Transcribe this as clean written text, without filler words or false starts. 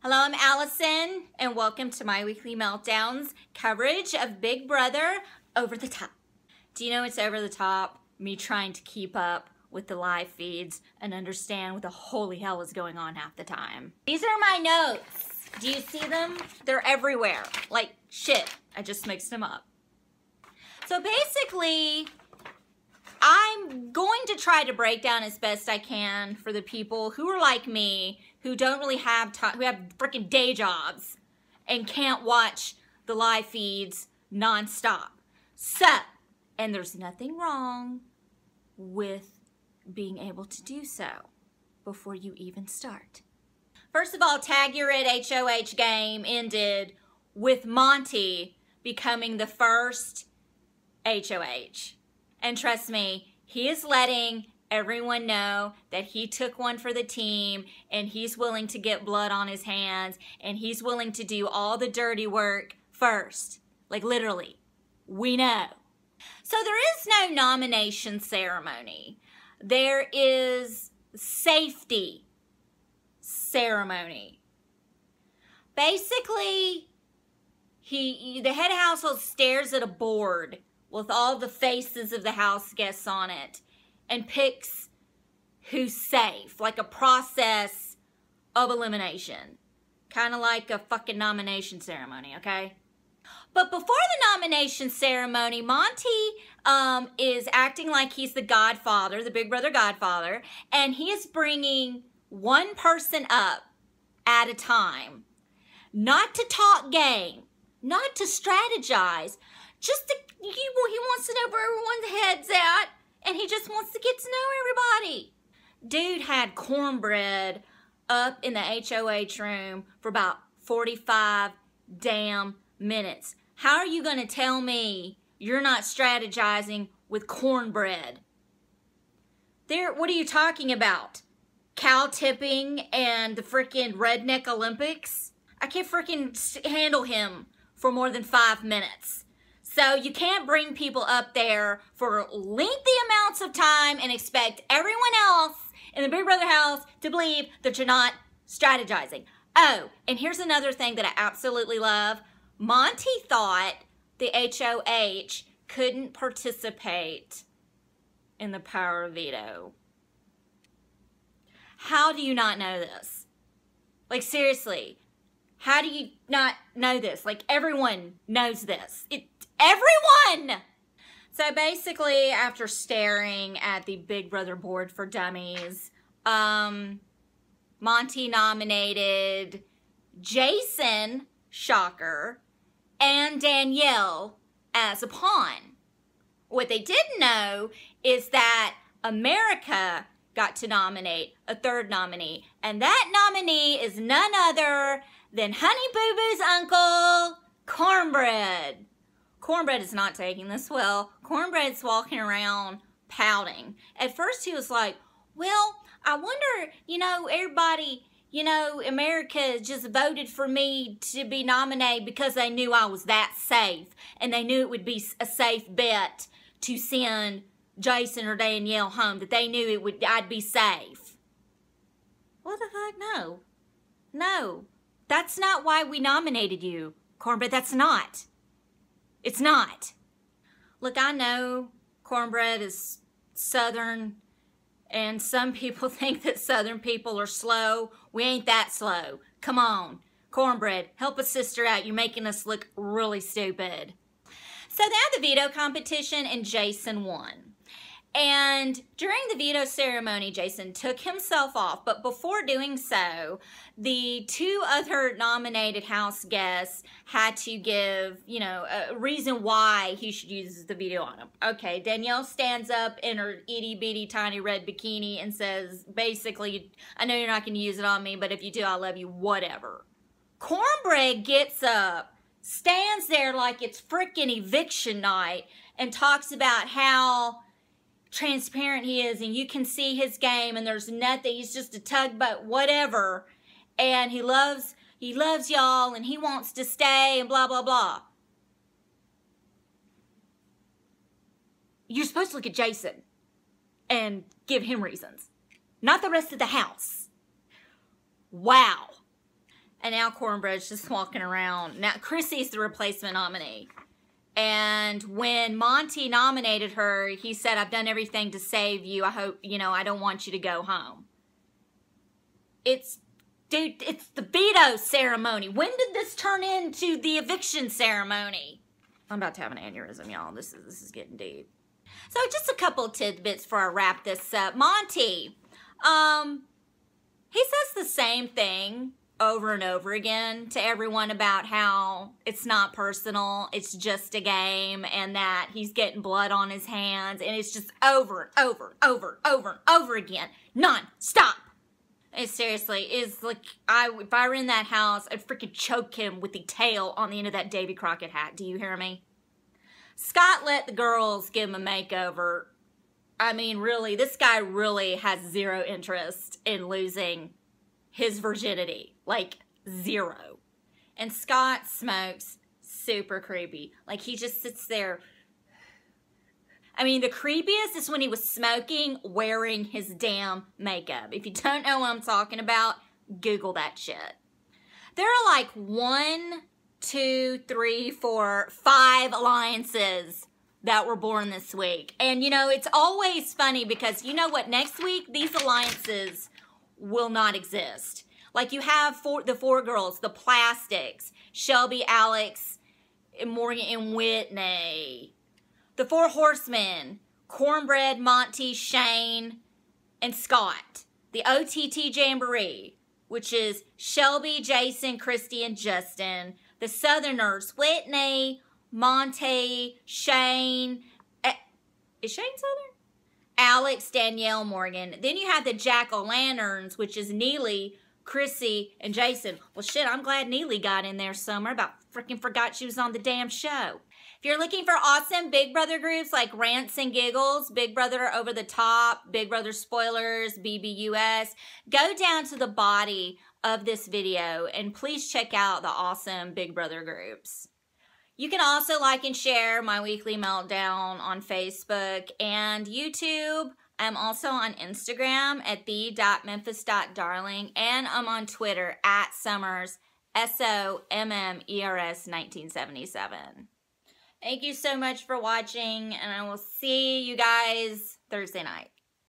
Hello, I'm Allison, and welcome to my weekly meltdowns coverage of Big Brother Over the Top. Do you know it's over the top? Me trying to keep up with the live feeds and understand what the holy hell is going on half the time. These are my notes. Do you see them? They're everywhere. Like shit. I just mixed them up. So basically, I'm going to try to break down as best I can for the people who are like me, who don't really have time, who have freaking day jobs and can't watch the live feeds nonstop. So, and there's nothing wrong with being able to do so before you even start. First of all, Tag Your It HOH game ended with Monty becoming the first HOH. And trust me, he is letting everyone know that he took one for the team and he's willing to get blood on his hands and he's willing to do all the dirty work first. Like literally, we know. So there is no nomination ceremony. There is safety ceremony. Basically, the head of household stares at a board with all the faces of the house guests on it and picks who's safe, like a process of elimination. Kind of like a fucking nomination ceremony, okay? But before the nomination ceremony, Monty is acting like he's the godfather, the Big Brother godfather, and he is bringing one person up at a time. Not to talk game, not to strategize, just to, he wants to know where everyone's head's at, and he just wants to get to know everybody. Dude had cornbread up in the HOH room for about 45 damn minutes. How are you going to tell me you're not strategizing with cornbread? What are you talking about? Cow tipping and the freaking redneck Olympics? I can't freaking handle him for more than 5 minutes. So you can't bring people up there for lengthy amounts of time and expect everyone else in the Big Brother house to believe that you're not strategizing. Oh, and here's another thing that I absolutely love. Monty thought the HOH couldn't participate in the power of veto. How do you not know this? Like seriously, how do you not know this? Like everyone knows this. Everyone! So basically, after staring at the Big Brother board for dummies, Monty nominated Jason, shocker, and Danielle as a pawn. What they didn't know is that America got to nominate a third nominee, and that nominee is none other than Honey Boo Boo's uncle, Cornbread. Cornbread is not taking this well. Cornbread's walking around pouting. At first he was like, well, I wonder, everybody, America just voted for me to be nominated because they knew I was that safe. And they knew it would be a safe bet to send Jason or Danielle home, that they knew I'd be safe. What the fuck? No. No. That's not why we nominated you, Cornbread. That's not. It's not. Look, I know cornbread is Southern, and some people think that Southern people are slow. We ain't that slow. Come on, cornbread, help a sister out. You're making us look really stupid. So they had the veto competition, and Jason won. And during the veto ceremony, Jason took himself off. But before doing so, the two other nominated house guests had to give, a reason why he should use the veto on him. Okay, Danielle stands up in her itty-bitty tiny red bikini and says, basically, I know you're not going to use it on me, but if you do, I love you, whatever. Cornbread gets up, stands there like it's freaking eviction night, and talks about how transparent he is, and you can see his game, and there's nothing, he's just a tugboat, whatever, and he loves y'all, and he wants to stay, and blah blah blah. You're supposed to look at Jason and give him reasons, not the rest of the house. Wow. And now Cornbread's just walking around. Now Chrissy's the replacement nominee. And when Monty nominated her, he said, I've done everything to save you. I hope, you know, I don't want you to go home. Dude, it's the veto ceremony. When did this turn into the eviction ceremony? I'm about to have an aneurysm, y'all. This is getting deep. So just a couple tidbits before I wrap this up. Monty, he says the same thing over and over again to everyone about how it's not personal, it's just a game, and that he's getting blood on his hands, and it's just over and over and over again, non-stop. It seriously is like, if I were in that house, I'd freaking choke him with the tail on the end of that Davy Crockett hat. Do you hear me? Scott let the girls give him a makeover. I mean, really, this guy really has zero interest in losing his virginity. Like, zero. And Scott smokes super creepy. Like, he just sits there. I mean, the creepiest is when he was smoking, wearing his damn makeup. If you don't know what I'm talking about, Google that shit. There are like 1, 2, 3, 4, 5 alliances that were born this week. And, you know, it's always funny because, you know what, next week, these alliances will not exist. Like, you have the 4 girls, the Plastics, Shelby, Alex, Morgan, and Whitney. The 4 horsemen, Cornbread, Monty, Shane, and Scott. The OTT Jamboree, which is Shelby, Jason, Christy, and Justin. The Southerners, Whitney, Monty, Shane. Is Shane Southern? Alex, Danielle, Morgan. Then you have the Jack-o'-lanterns, which is Neely, Chrissy, and Jason. Well, shit, I'm glad Neely got in there somewhere. About freaking forgot she was on the damn show. If you're looking for awesome Big Brother groups like Rants and Giggles, Big Brother Over the Top, Big Brother Spoilers, BBUS, go down to the body of this video and please check out the awesome Big Brother groups. You can also like and share my weekly meltdown on Facebook and YouTube. I'm also on Instagram at the.memphis.darling, and I'm on Twitter at Summers, SOMMERS 1977. Thank you so much for watching, and I will see you guys Thursday night.